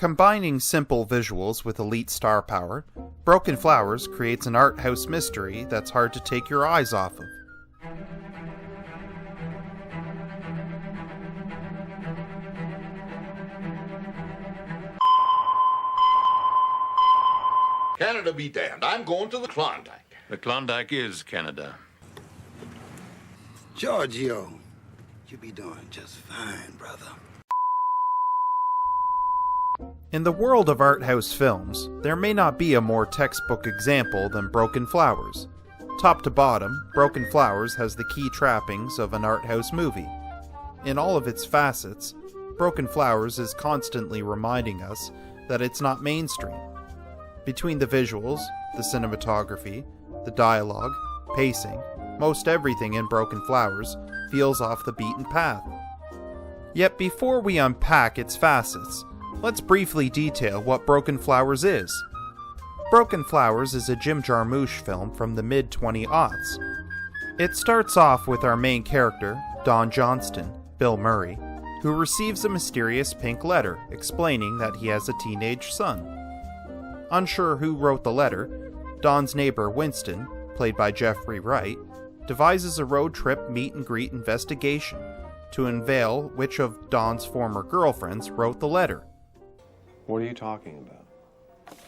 Combining simple visuals with elite star power, Broken Flowers creates an art house mystery that's hard to take your eyes off of. Canada be damned. I'm going to the Klondike. The Klondike is Canada. Giorgio, you be doing just fine, brother. In the world of art house films, there may not be a more textbook example than Broken Flowers. Top to bottom, Broken Flowers has the key trappings of an art house movie. In all of its facets, Broken Flowers is constantly reminding us that it's not mainstream. Between the visuals, the cinematography, the dialogue, pacing, most everything in Broken Flowers feels off the beaten path. Yet before we unpack its facets, let's briefly detail what Broken Flowers is. Broken Flowers is a Jim Jarmusch film from the mid-2000s. It starts off with our main character, Don Johnston, Bill Murray, who receives a mysterious pink letter explaining that he has a teenage son. Unsure who wrote the letter, Don's neighbor Winston, played by Jeffrey Wright, devises a road trip meet-and-greet investigation to unveil which of Don's former girlfriends wrote the letter. What are you talking about?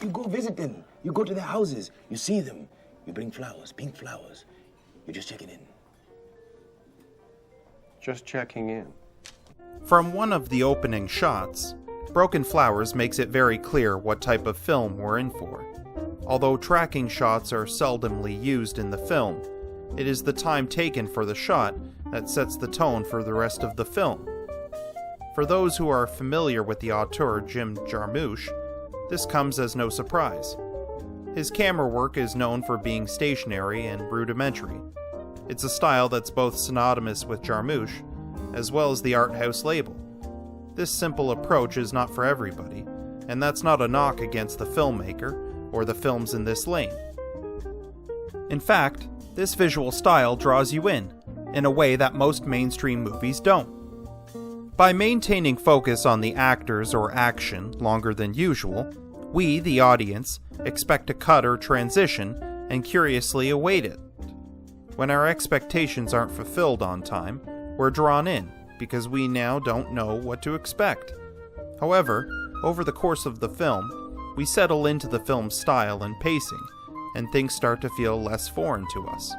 You go visit them. You go to their houses. You see them. You bring flowers, pink flowers. You're just checking in. Just checking in. From one of the opening shots, Broken Flowers makes it very clear what type of film we're in for. Although tracking shots are seldomly used in the film, it is the time taken for the shot that sets the tone for the rest of the film. For those who are familiar with the auteur Jim Jarmusch, this comes as no surprise. His camera work is known for being stationary and rudimentary. It's a style that's both synonymous with Jarmusch, as well as the art house label. This simple approach is not for everybody, and that's not a knock against the filmmaker or the films in this lane. In fact, this visual style draws you in a way that most mainstream movies don't. By maintaining focus on the actors or action longer than usual, we, the audience, expect a cut or transition and curiously await it. When our expectations aren't fulfilled on time, we're drawn in because we now don't know what to expect. However, over the course of the film, we settle into the film's style and pacing, and things start to feel less foreign to us.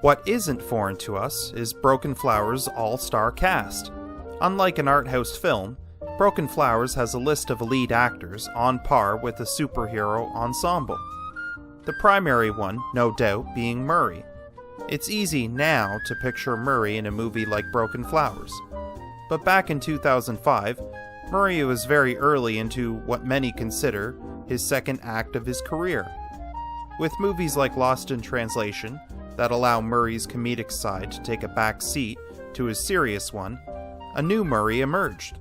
What isn't foreign to us is Broken Flowers' all-star cast. Unlike an art house film, Broken Flowers has a list of elite actors on par with a superhero ensemble. The primary one, no doubt, being Murray. It's easy now to picture Murray in a movie like Broken Flowers. But back in 2005, Murray was very early into what many consider his second act of his career. With movies like Lost in Translation, that allow Murray's comedic side to take a back seat to his serious one, a new Murray emerged.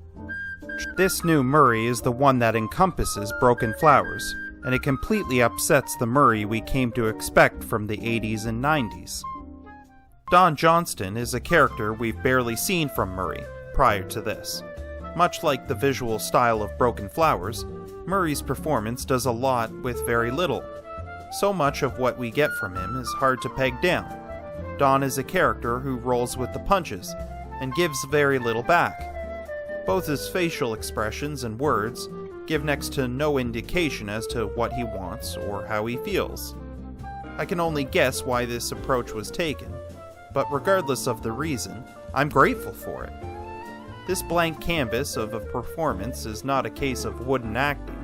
This new Murray is the one that encompasses Broken Flowers, and it completely upsets the Murray we came to expect from the 80s and 90s. Don Johnston is a character we've barely seen from Murray prior to this. Much like the visual style of Broken Flowers, Murray's performance does a lot with very little. So much of what we get from him is hard to peg down. Don is a character who rolls with the punches and gives very little back. Both his facial expressions and words give next to no indication as to what he wants or how he feels. I can only guess why this approach was taken, but regardless of the reason, I'm grateful for it. This blank canvas of a performance is not a case of wooden acting.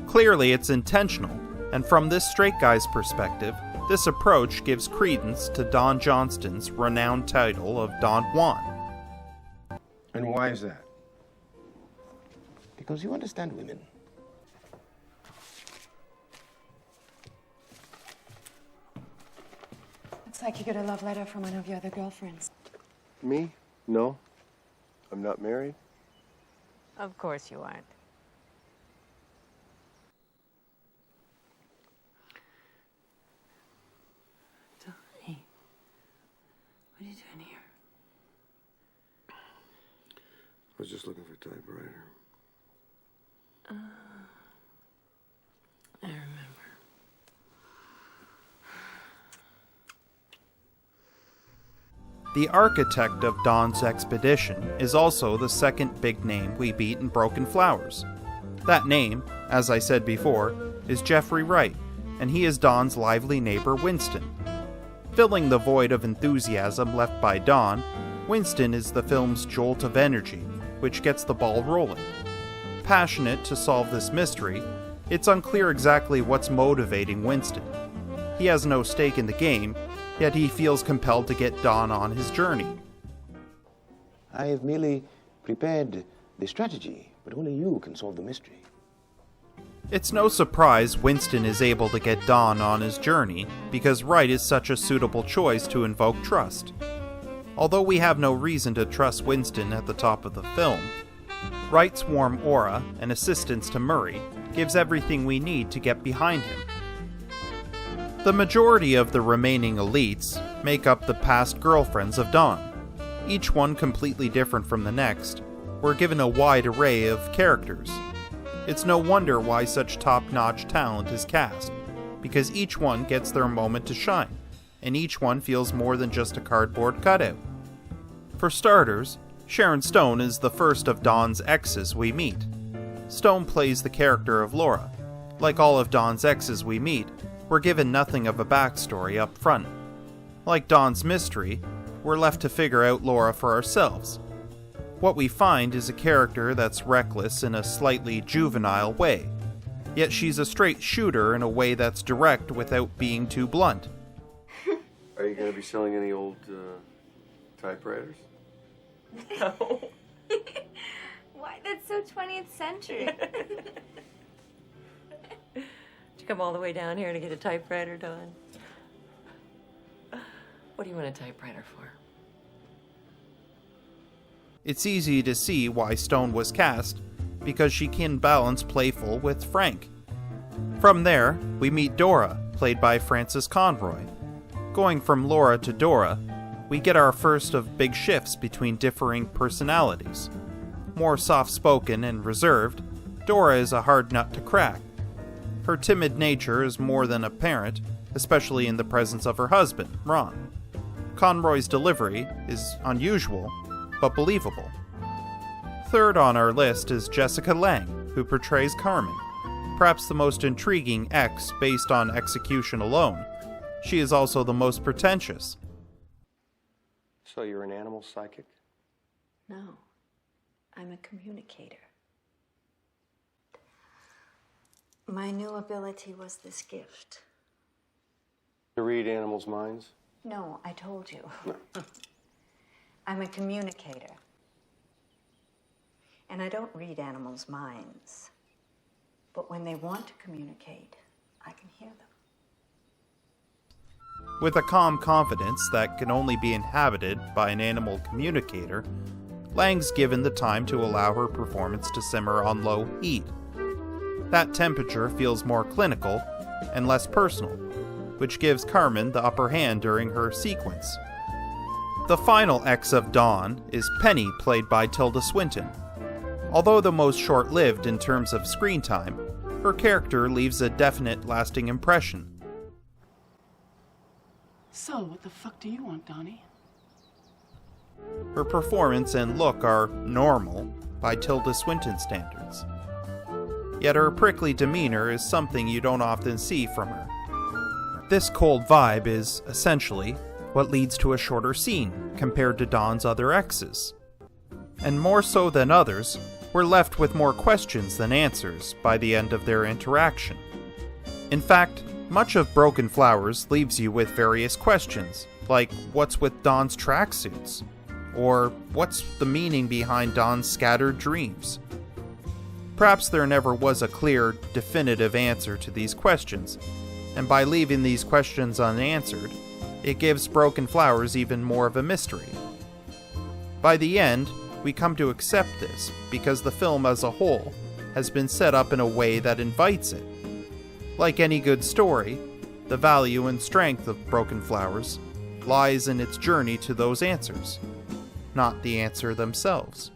Clearly it's intentional, and from this straight guy's perspective, this approach gives credence to Don Johnston's renowned title of Don Juan. And why is that? Because you understand women. Looks like you got a love letter from one of your other girlfriends. Me? No. I'm not married. Of course you aren't. Donnie, what are you doing here? I was just looking for a typewriter. I remember. The architect of Dawn's expedition is also the second big name we meet in Broken Flowers. That name, as I said before, is Jeffrey Wright, and he is Dawn's lively neighbor Winston. Filling the void of enthusiasm left by Dawn, Winston is the film's jolt of energy, which gets the ball rolling. Passionate to solve this mystery, it's unclear exactly what's motivating Winston. He has no stake in the game, yet he feels compelled to get Dawn on his journey. I have merely prepared the strategy, but only you can solve the mystery. It's no surprise Winston is able to get Dawn on his journey, because Wright is such a suitable choice to invoke trust. Although we have no reason to trust Winston at the top of the film, Wright's warm aura and assistance to Murray gives everything we need to get behind him. The majority of the remaining elites make up the past girlfriends of Dawn. Each one completely different from the next. We're given a wide array of characters. It's no wonder why such top-notch talent is cast, because each one gets their moment to shine, and each one feels more than just a cardboard cutout. For starters, Sharon Stone is the first of Dawn's exes we meet. Stone plays the character of Laura. Like all of Dawn's exes we meet, we're given nothing of a backstory up front. Like Dawn's mystery, we're left to figure out Laura for ourselves. What we find is a character that's reckless in a slightly juvenile way, yet she's a straight shooter in a way that's direct without being too blunt. Are you going to be selling any old typewriters? No. Why? That's so 20th century. Did you come all the way down here to get a typewriter, Dawn? What do you want a typewriter for? It's easy to see why Stone was cast, because she can balance playful with frank. From there, we meet Dora, played by Frances Conroy. Going from Laura to Dora, we get our first of big shifts between differing personalities. More soft-spoken and reserved, Dora is a hard nut to crack. Her timid nature is more than apparent, especially in the presence of her husband, Ron. Conroy's delivery is unusual, but believable. Third on our list is Jessica Lange, who portrays Carmen, perhaps the most intriguing ex based on execution alone. She is also the most pretentious. So you're an animal psychic? No, I'm a communicator. My new ability was this gift. To read animals' minds? No, I told you. I'm a communicator. And I don't read animals' minds. But when they want to communicate, I can hear them. With a calm confidence that can only be inhabited by an animal communicator, Lange's given the time to allow her performance to simmer on low heat. That temperature feels more clinical and less personal, which gives Carmen the upper hand during her sequence. The final ex of Dawn is Penny, played by Tilda Swinton. Although the most short-lived in terms of screen time, her character leaves a definite lasting impression. So, what the fuck do you want, Donnie? Her performance and look are normal by Tilda Swinton standards. Yet her prickly demeanor is something you don't often see from her. This cold vibe is, essentially, what leads to a shorter scene compared to Dawn's other exes. And more so than others, we're left with more questions than answers by the end of their interaction. In fact, much of Broken Flowers leaves you with various questions, like what's with Dawn's tracksuits? Or what's the meaning behind Dawn's scattered dreams? Perhaps there never was a clear, definitive answer to these questions, and by leaving these questions unanswered, it gives Broken Flowers even more of a mystery. By the end, we come to accept this because the film as a whole has been set up in a way that invites it. Like any good story, the value and strength of Broken Flowers lies in its journey to those answers, not the answer themselves.